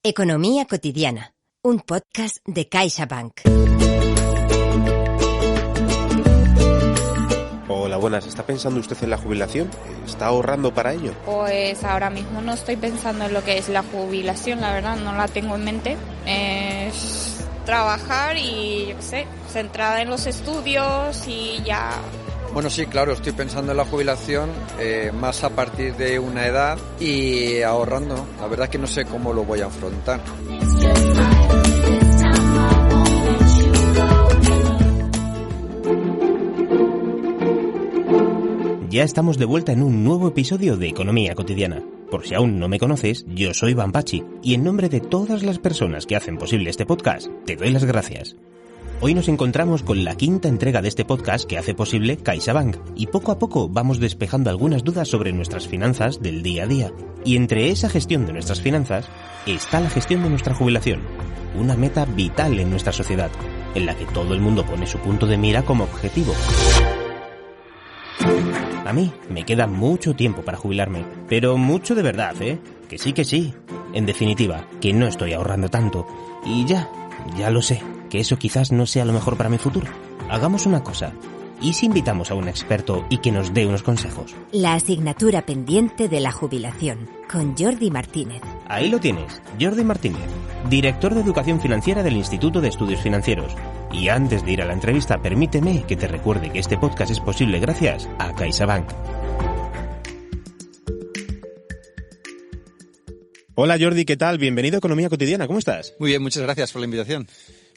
Economía cotidiana, un podcast de CaixaBank. Hola, buenas. ¿Está pensando usted en la jubilación? ¿Está ahorrando para ello? Pues ahora mismo no estoy pensando en lo que es la jubilación, la verdad, no la tengo en mente. Es trabajar y, yo qué sé, centrada en los estudios y ya. Bueno, sí, claro, estoy pensando en la jubilación más a partir de una edad y ahorrando. La verdad es que no sé cómo lo voy a afrontar. Ya estamos de vuelta en un nuevo episodio de Economía Cotidiana. Por si aún no me conoces, yo soy Iván Pachi y en nombre de todas las personas que hacen posible este podcast, te doy las gracias. Hoy nos encontramos con la quinta entrega de este podcast que hace posible CaixaBank y poco a poco vamos despejando algunas dudas sobre nuestras finanzas del día a día. Y entre esa gestión de nuestras finanzas está la gestión de nuestra jubilación, una meta vital en nuestra sociedad, en la que todo el mundo pone su punto de mira como objetivo. A mí me queda mucho tiempo para jubilarme, pero mucho de verdad, ¿eh? Que sí. En definitiva, que no estoy ahorrando tanto. Y ya lo sé, que eso quizás no sea lo mejor para mi futuro. Hagamos una cosa. ¿Y si invitamos a un experto y que nos dé unos consejos? La asignatura pendiente de la jubilación, con Jordi Martínez. Ahí lo tienes, Jordi Martínez, director de Educación Financiera del Instituto de Estudios Financieros. Y antes de ir a la entrevista, permíteme que te recuerde que este podcast es posible gracias a CaixaBank. Hola Jordi, ¿qué tal? Bienvenido a Economía Cotidiana, ¿cómo estás? Muy bien, muchas gracias por la invitación.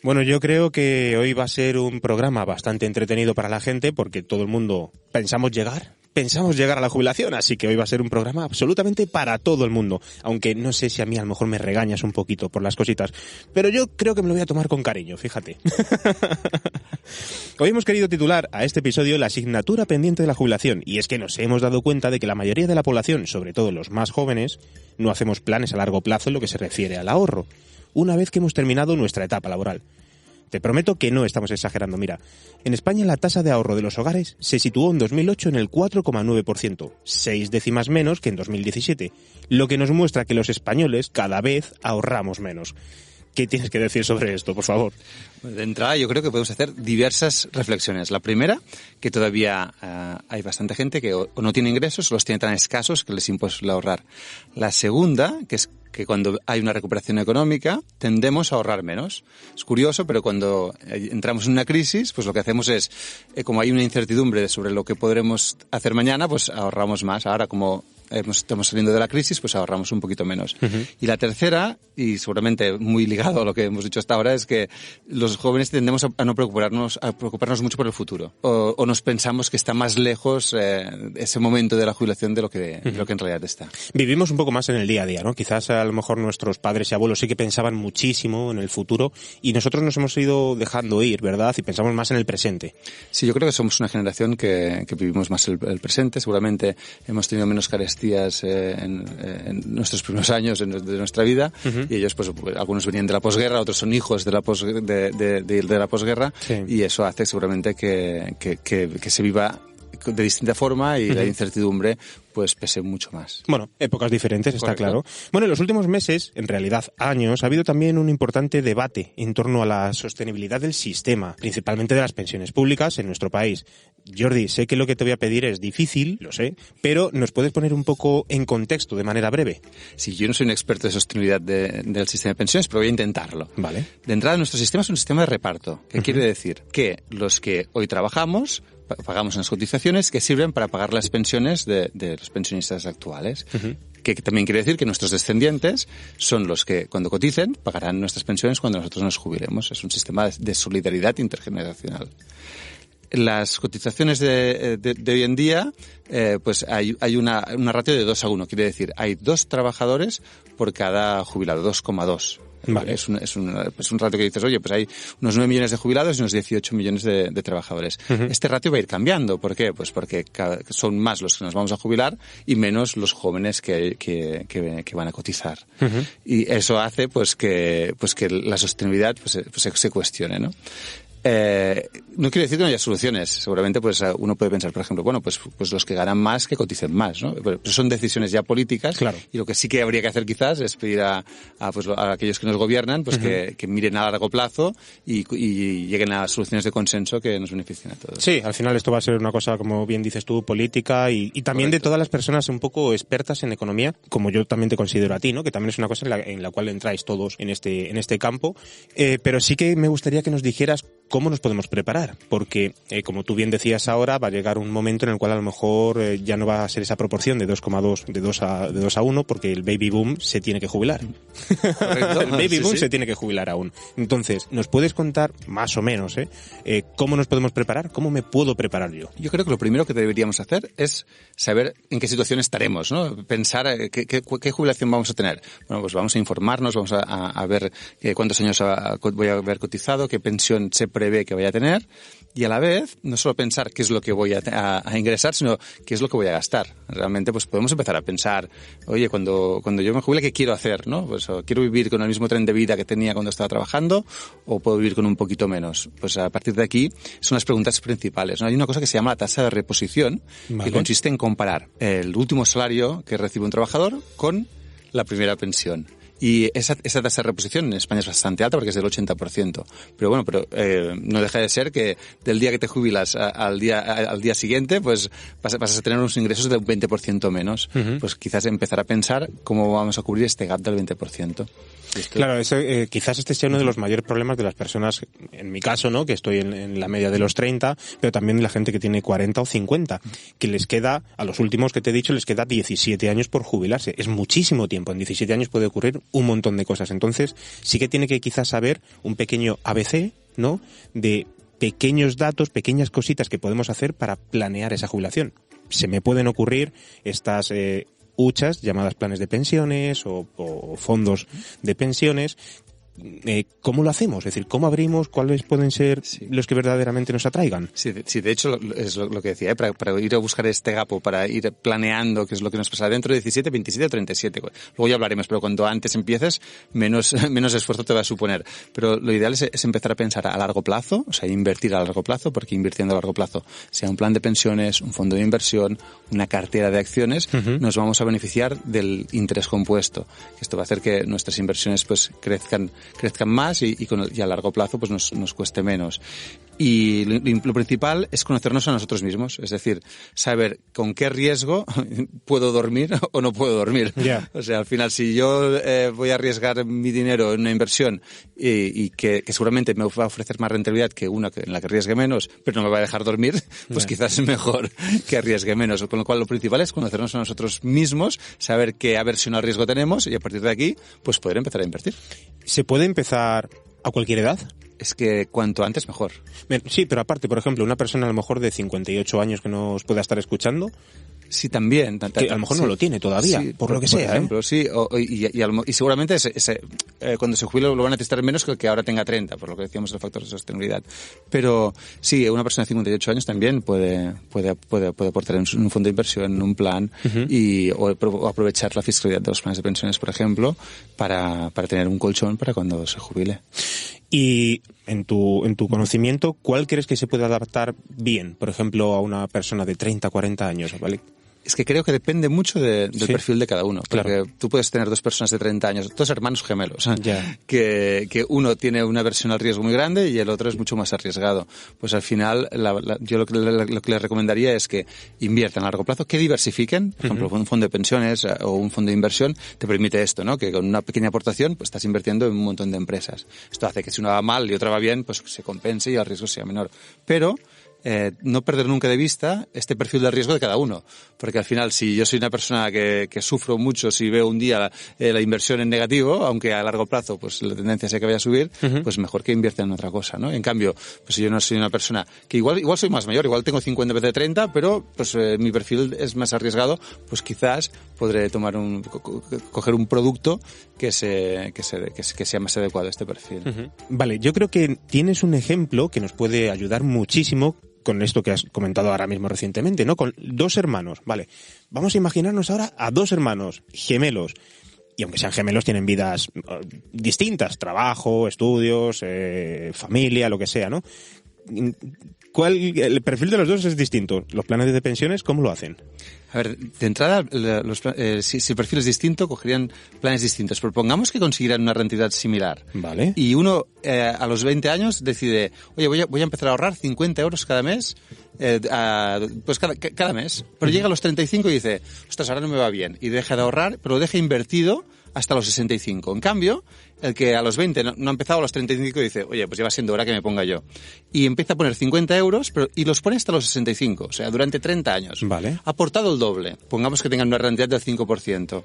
Bueno, yo creo que hoy va a ser un programa bastante entretenido para la gente porque todo el mundo pensamos llegar a la jubilación, así que hoy va a ser un programa absolutamente para todo el mundo, aunque no sé si a mí a lo mejor me regañas un poquito por las cositas, pero yo creo que me lo voy a tomar con cariño, fíjate. Hoy hemos querido titular a este episodio la asignatura pendiente de la jubilación, y es que nos hemos dado cuenta de que la mayoría de la población, sobre todo los más jóvenes, no hacemos planes a largo plazo en lo que se refiere al ahorro, una vez que hemos terminado nuestra etapa laboral. Te prometo que no estamos exagerando. Mira, en España la tasa de ahorro de los hogares se situó en 2008 en el 4,9%, 6 décimas menos que en 2017, lo que nos muestra que los españoles cada vez ahorramos menos. ¿Qué tienes que decir sobre esto, por favor? De entrada, yo creo que podemos hacer diversas reflexiones. La primera, que todavía hay bastante gente que o no tiene ingresos o los tiene tan escasos que les es imposible ahorrar. La segunda, que es que cuando hay una recuperación económica tendemos a ahorrar menos. Es curioso, pero cuando entramos en una crisis, pues lo que hacemos es, como hay una incertidumbre sobre lo que podremos hacer mañana, pues ahorramos más. Ahora, como estamos saliendo de la crisis, pues ahorramos un poquito menos. Uh-huh. Y la tercera, y seguramente muy ligado a lo que hemos dicho hasta ahora, es que los jóvenes tendemos a no preocuparnos mucho por el futuro. O nos pensamos que está más lejos ese momento de la jubilación de lo que en realidad está. Vivimos un poco más en el día a día, ¿no? Quizás a lo mejor nuestros padres y abuelos sí que pensaban muchísimo en el futuro y nosotros nos hemos ido dejando ir, ¿verdad? Y pensamos más en el presente. Sí, yo creo que somos una generación que vivimos más el presente. Seguramente hemos tenido menos carestías en nuestros primeros años de nuestra vida. Uh-huh. Y ellos, pues algunos venían de la posguerra, otros son hijos de la posguerra, sí. Y eso hace seguramente que se viva de distinta forma y la incertidumbre pues pese mucho más. Bueno, épocas diferentes, está Correcto. Claro. Bueno, en los últimos meses, en realidad años, ha habido también un importante debate en torno a la sostenibilidad del sistema, principalmente de las pensiones públicas en nuestro país. Jordi, sé que lo que te voy a pedir es difícil, lo sé, pero ¿nos puedes poner un poco en contexto de manera breve? Sí, yo no soy un experto de sostenibilidad del sistema de pensiones, pero voy a intentarlo. Vale. De entrada, nuestro sistema es un sistema de reparto, que quiere decir que los que hoy trabajamos pagamos unas cotizaciones que sirven para pagar las pensiones de los pensionistas actuales. Uh-huh. Que también quiere decir que nuestros descendientes son los que, cuando coticen, pagarán nuestras pensiones cuando nosotros nos jubilemos. Es un sistema de solidaridad intergeneracional. Las cotizaciones de hoy en día, pues hay una ratio de 2:1. Quiere decir, hay 2 trabajadores por cada jubilado, 2,2. Vale. Es un ratio que dices, oye, pues hay unos 9 millones de jubilados y unos 18 millones de trabajadores. Uh-huh. Este ratio va a ir cambiando. ¿Por qué? Pues porque son más los que nos vamos a jubilar y menos los jóvenes que van a cotizar. Uh-huh. Y eso hace pues que la sostenibilidad se cuestione, ¿no? No quiere decir que no haya soluciones. Seguramente pues uno puede pensar, por ejemplo, bueno, pues los que ganan más que coticen más, ¿no? Pero son decisiones ya políticas. Claro. Y lo que sí que habría que hacer quizás es pedir a aquellos que nos gobiernan pues que miren a largo plazo y lleguen a soluciones de consenso que nos beneficien a todos. Sí, al final esto va a ser una cosa, como bien dices tú, política y también de todas las personas un poco expertas en economía, como yo también te considero a ti, ¿no? Que también es una cosa en la cual entráis todos en este campo. Pero sí que me gustaría que nos dijeras cómo nos podemos preparar, porque como tú bien decías ahora, va a llegar un momento en el cual a lo mejor ya no va a ser esa proporción de 2 a 1, porque el baby boom se tiene que jubilar. Correcto. El baby boom Sí. se tiene que jubilar aún. Entonces, ¿nos puedes contar más o menos cómo nos podemos preparar? ¿Cómo me puedo preparar yo? Yo creo que lo primero que deberíamos hacer es saber en qué situación estaremos, ¿no? Pensar qué jubilación vamos a tener. Bueno, pues vamos a informarnos, vamos a ver cuántos años voy a haber cotizado, qué pensión se prevé que vaya a tener, y a la vez no solo pensar qué es lo que voy a ingresar, sino qué es lo que voy a gastar. Realmente pues podemos empezar a pensar, oye, cuando yo me jubile, ¿qué quiero hacer? ¿No? Pues quiero vivir con el mismo tren de vida que tenía cuando estaba trabajando, o puedo vivir con un poquito menos. Pues a partir de aquí son las preguntas principales, ¿no? Hay una cosa que se llama la tasa de reposición, que consiste en comparar el último salario que recibe un trabajador con la primera pensión. Y esa tasa de reposición en España es bastante alta porque es del 80%. Pero bueno, no deja de ser que del día que te jubilas al día siguiente, pues vas a tener unos ingresos del 20% menos. Pues quizás empezar a pensar cómo vamos a cubrir este gap del 20%. Claro, quizás este sea uno de los mayores problemas de las personas, en mi caso, ¿no? Que estoy en la media de los 30, pero también la gente que tiene 40 o 50, que les queda, a los últimos que te he dicho, les queda 17 años por jubilarse. Es muchísimo tiempo. En 17 años puede ocurrir un montón de cosas. Entonces, sí que tiene que quizás saber un pequeño ABC, ¿no? De pequeños datos, pequeñas cositas que podemos hacer para planear esa jubilación. Se me pueden ocurrir estas huchas llamadas planes de pensiones o fondos de pensiones. ¿Cómo lo hacemos? Es decir, ¿cómo abrimos? ¿Cuáles pueden ser los que verdaderamente nos atraigan? Sí, de hecho es lo que decía, para ir a buscar este gap o para ir planeando qué es lo que nos pasa dentro de 17, 27 o 37. Luego ya hablaremos, pero cuanto antes empieces, menos esfuerzo te va a suponer. Pero lo ideal es empezar a pensar a largo plazo, o sea, invertir a largo plazo, porque invirtiendo a largo plazo, sea un plan de pensiones, un fondo de inversión, una cartera de acciones, nos vamos a beneficiar del interés compuesto. Esto va a hacer que nuestras inversiones pues crezcan más y a largo plazo pues nos cueste menos. Y lo principal es conocernos a nosotros mismos, es decir, saber con qué riesgo puedo dormir o no puedo dormir. Yeah. O sea, al final, si yo voy a arriesgar mi dinero en una inversión y que seguramente me va a ofrecer más rentabilidad que una en la que arriesgue menos, pero no me va a dejar dormir, pues quizás es mejor que arriesgue menos. Con lo cual, lo principal es conocernos a nosotros mismos, saber qué aversión al riesgo tenemos y a partir de aquí, pues poder empezar a invertir. ¿Se puede empezar a cualquier edad? Es que cuanto antes mejor. Sí, pero aparte, por ejemplo, una persona a lo mejor de 58 años que nos pueda estar escuchando, sí, también. Que a lo mejor no lo tiene todavía, sí, por lo que sea. Por ejemplo, sí. Y seguramente cuando se jubile lo van a necesitar menos que el que ahora tenga 30, por lo que decíamos del factor de sostenibilidad. Pero sí, una persona de 58 años también puede aportar en un fondo de inversión, en un plan, o aprovechar la fiscalidad de los planes de pensiones, por ejemplo, para tener un colchón para cuando se jubile. Y en tu conocimiento, ¿cuál crees que se puede adaptar bien, por ejemplo, a una persona de 30, 40 años, ¿vale? Es que creo que depende mucho del perfil de cada uno. Porque claro, tú puedes tener dos personas de 30 años, dos hermanos gemelos, yeah, que uno tiene una aversión al riesgo muy grande y el otro es mucho más arriesgado. Pues al final, yo lo que les recomendaría es que inviertan a largo plazo, que diversifiquen. Por ejemplo, un fondo de pensiones o un fondo de inversión te permite esto, ¿no? Que con una pequeña aportación pues estás invirtiendo en un montón de empresas. Esto hace que si una va mal y otra va bien, pues se compense y el riesgo sea menor. Pero no perder nunca de vista este perfil de riesgo de cada uno, porque al final si yo soy una persona que sufro mucho si veo un día la inversión en negativo, aunque a largo plazo pues la tendencia sea que vaya a subir, pues mejor que invierta en otra cosa, ¿no? En cambio, pues si yo no soy una persona que igual soy más mayor, igual tengo 50 en vez de 30, pero pues mi perfil es más arriesgado, pues quizás podré coger un producto que sea más adecuado a este perfil. Vale, yo creo que tienes un ejemplo que nos puede ayudar muchísimo con esto que has comentado ahora mismo recientemente, ¿no? Con dos hermanos, vale. Vamos a imaginarnos ahora a dos hermanos gemelos. y aunque sean gemelos tienen vidas distintas, trabajo, estudios, familia, lo que sea, ¿no? El perfil de los dos es distinto. ¿Los planes de pensiones cómo lo hacen? A ver, de entrada, si el perfil es distinto, cogerían planes distintos. Propongamos que consiguieran una rentabilidad similar. Vale. Y uno, a los 20 años, decide, oye, voy a empezar a ahorrar 50 euros cada mes, pues cada mes. Pero llega a los 35 y dice, ostras, ahora no me va bien. Y deja de ahorrar, pero lo deja invertido hasta los 65. En cambio, el que a los 20 no ha empezado a los 35 dice, oye, pues ya va siendo hora que me ponga yo. Y empieza a poner 50 euros y los pone hasta los 65, o sea, durante 30 años. Vale. Ha aportado el doble. Pongamos que tengan una rentabilidad del 5%.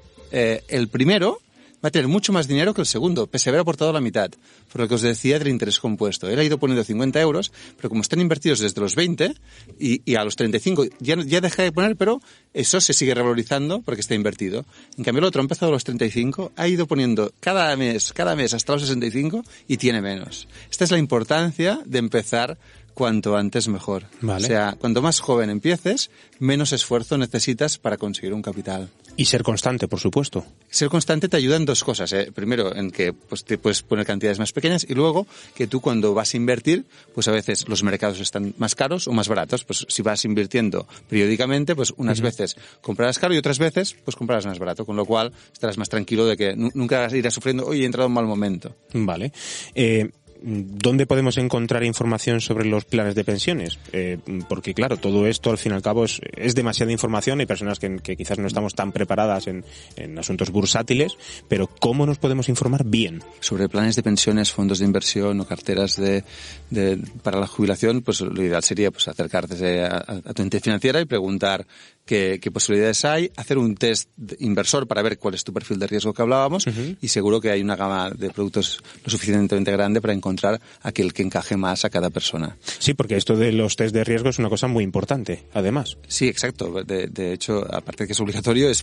El primero va a tener mucho más dinero que el segundo, pese a haber aportado la mitad. Por lo que os decía del interés compuesto. Él ha ido poniendo 50 euros, pero como están invertidos desde los 20 y a los 35 ya deja de poner, pero eso se sigue revalorizando porque está invertido. En cambio el otro ha empezado a los 35, ha ido poniendo cada mes hasta los 65 y tiene menos. Esta es la importancia de empezar cuanto antes mejor. Vale. O sea, cuanto más joven empieces, menos esfuerzo necesitas para conseguir un capital. Y ser constante, por supuesto. Ser constante te ayuda en dos cosas. Primero, en que pues te puedes poner cantidades más pequeñas y luego que tú cuando vas a invertir, pues a veces los mercados están más caros o más baratos. Pues si vas invirtiendo periódicamente, pues unas veces comprarás caro y otras veces pues comprarás más barato. Con lo cual estarás más tranquilo de que nunca irás sufriendo, oye, he entrado en mal momento. Vale. ¿Dónde podemos encontrar información sobre los planes de pensiones? Porque claro, todo esto al fin y al cabo es demasiada información. Hay personas que quizás no estamos tan preparadas en asuntos bursátiles, pero ¿cómo nos podemos informar bien? Sobre planes de pensiones, fondos de inversión o carteras para la jubilación, pues lo ideal sería pues acercarte a tu entidad financiera y preguntar qué posibilidades hay, hacer un test inversor para ver cuál es tu perfil de riesgo que hablábamos y seguro que hay una gama de productos lo suficientemente grande para encontrar aquel que encaje más a cada persona. Sí, porque esto de los test de riesgo es una cosa muy importante, además. Sí, exacto. De hecho, aparte de que es obligatorio, es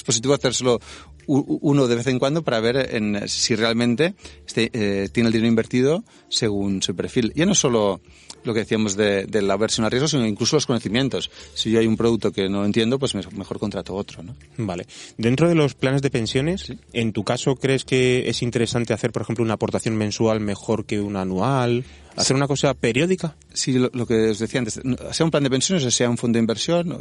positivo hacérselo uno de vez en cuando para ver si realmente tiene el dinero invertido según su perfil. Ya no solo lo que decíamos de la aversión a riesgo, sino incluso los conocimientos. Si yo hay un producto que no entiendo, pues mejor contrato otro, ¿no? Vale. Dentro de los planes de pensiones, ¿sí? ¿En tu caso crees que es interesante hacer, por ejemplo, una aportación mensual mejor que una anual? ¿Hacer una cosa periódica? Sí, lo que os decía antes, sea un plan de pensiones o sea un fondo de inversión,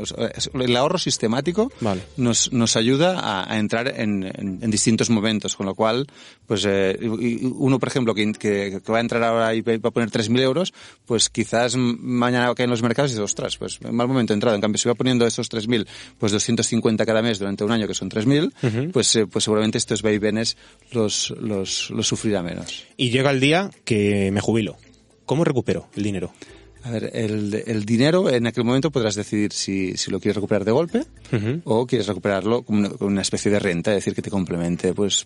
el ahorro sistemático nos ayuda a entrar en distintos momentos, con lo cual, pues uno, por ejemplo, que va a entrar ahora y va a poner 3.000 euros, pues quizás mañana caen los mercados y dice, ostras, pues mal momento de entrada. En cambio, si va poniendo esos 3.000, pues 250 cada mes durante un año, que son 3.000, pues seguramente estos vaivenes los sufrirá menos. Y llega el día que me jubilo. ¿Cómo recupero el dinero? A ver, el dinero en aquel momento podrás decidir si lo quieres recuperar de golpe o quieres recuperarlo como una especie de renta, es decir, que te complemente pues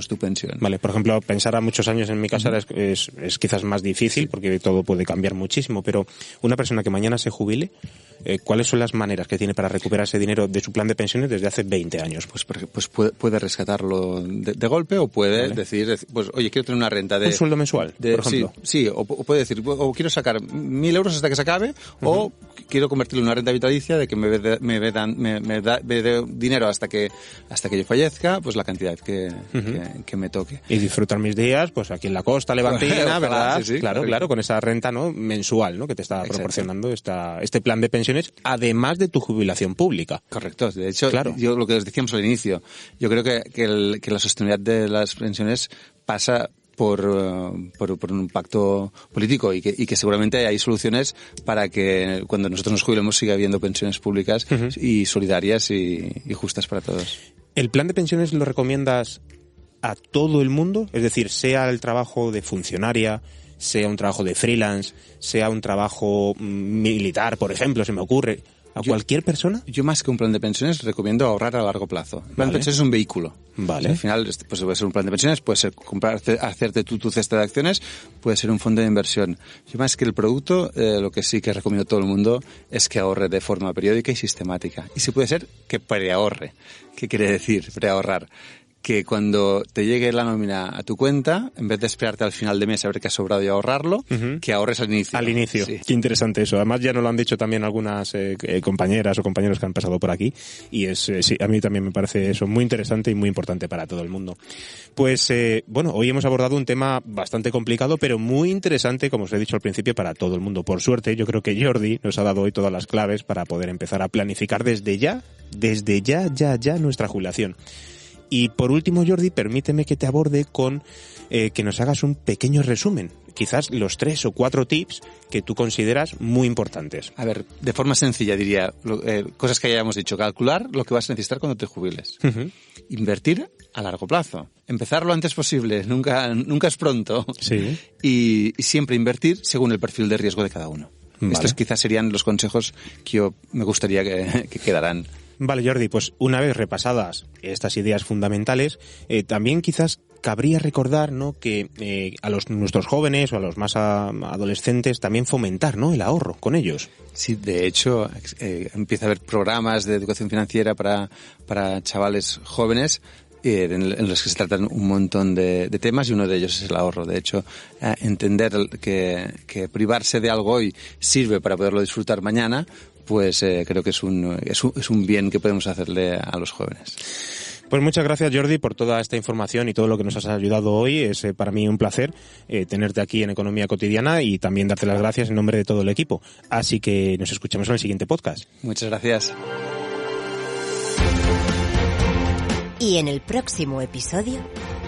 tu pensión. Vale, por ejemplo, pensar a muchos años en mi casa es quizás más difícil porque todo puede cambiar muchísimo, pero una persona que mañana se jubile, ¿cuáles son las maneras que tiene para recuperar ese dinero de su plan de pensiones desde hace 20 años? Pues puede rescatarlo de golpe o puede decir, pues oye, quiero tener una renta de... ¿Un sueldo mensual, por ejemplo? Sí, o puede decir, o quiero sacar 1.000 euros hasta que se acabe, o quiero convertirlo en una renta vitalicia de que me dé dinero hasta que yo fallezca, pues la cantidad que me toque. Y disfrutar mis días, pues aquí en la costa levantina, ¿verdad? Sí, claro, con esa renta, ¿no?, mensual, ¿no?, que te está proporcionando este plan de pensiones, además de tu jubilación pública. Correcto. De hecho, yo lo que os decíamos al inicio, yo creo que la sostenibilidad de las pensiones pasa por un pacto político y que seguramente hay soluciones para que cuando nosotros nos jubilemos siga habiendo pensiones públicas y solidarias y justas para todos. ¿El plan de pensiones lo recomiendas a todo el mundo? Es decir, sea el trabajo de funcionaria, sea un trabajo de freelance, sea un trabajo militar, por ejemplo, se me ocurre. ¿A cualquier persona? Yo más que un plan de pensiones recomiendo ahorrar a largo plazo. El plan de pensiones es un vehículo. Vale. Al final pues puede ser un plan de pensiones, puede ser hacerte tu cesta de acciones, puede ser un fondo de inversión. Yo más que el producto, lo que sí que recomiendo a todo el mundo es que ahorre de forma periódica y sistemática. Y si puede ser, que preahorre. ¿Qué quiere decir preahorrar? que cuando te llegue la nómina a tu cuenta, en vez de esperarte al final de mes a ver qué ha sobrado y ahorrarlo, que ahorres al inicio. Al inicio. Sí. Qué interesante eso. Además ya nos lo han dicho también algunas compañeras o compañeros que han pasado por aquí y sí, a mí también me parece eso muy interesante y muy importante para todo el mundo. Pues bueno, hoy hemos abordado un tema bastante complicado pero muy interesante, como os he dicho al principio, para todo el mundo. Por suerte, yo creo que Jordi nos ha dado hoy todas las claves para poder empezar a planificar desde ya nuestra jubilación. Y por último, Jordi, permíteme que te aborde con que nos hagas un pequeño resumen, quizás los 3 o 4 tips que tú consideras muy importantes. A ver, de forma sencilla diría, cosas que ya hemos dicho, calcular lo que vas a necesitar cuando te jubiles. Invertir a largo plazo. Empezar lo antes posible, nunca es pronto. Sí. Y siempre invertir según el perfil de riesgo de cada uno. Vale. Estos quizás serían los consejos que yo me gustaría que quedaran. Vale, Jordi, pues una vez repasadas estas ideas fundamentales, también quizás cabría recordar, ¿no?, que a nuestros jóvenes o a los más adolescentes también fomentar, ¿no?, el ahorro con ellos. Sí, de hecho, empieza a haber programas de educación financiera para chavales jóvenes en los que se tratan un montón de temas y uno de ellos es el ahorro. De hecho, entender que privarse de algo hoy sirve para poderlo disfrutar mañana, pues creo que es un bien que podemos hacerle a los jóvenes. Pues muchas gracias, Jordi, por toda esta información y todo lo que nos has ayudado hoy. Es para mí un placer tenerte aquí en Economía Cotidiana y también darte las gracias en nombre de todo el equipo. Así que nos escuchamos en el siguiente podcast. Muchas gracias. Y en el próximo episodio...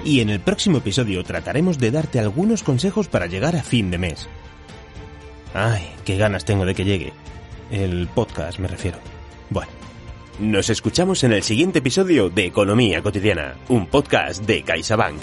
Y en el próximo episodio trataremos de darte algunos consejos para llegar a fin de mes. Ay, qué ganas tengo de que llegue. El podcast, me refiero. Bueno, nos escuchamos en el siguiente episodio de Economía Cotidiana, un podcast de CaixaBank.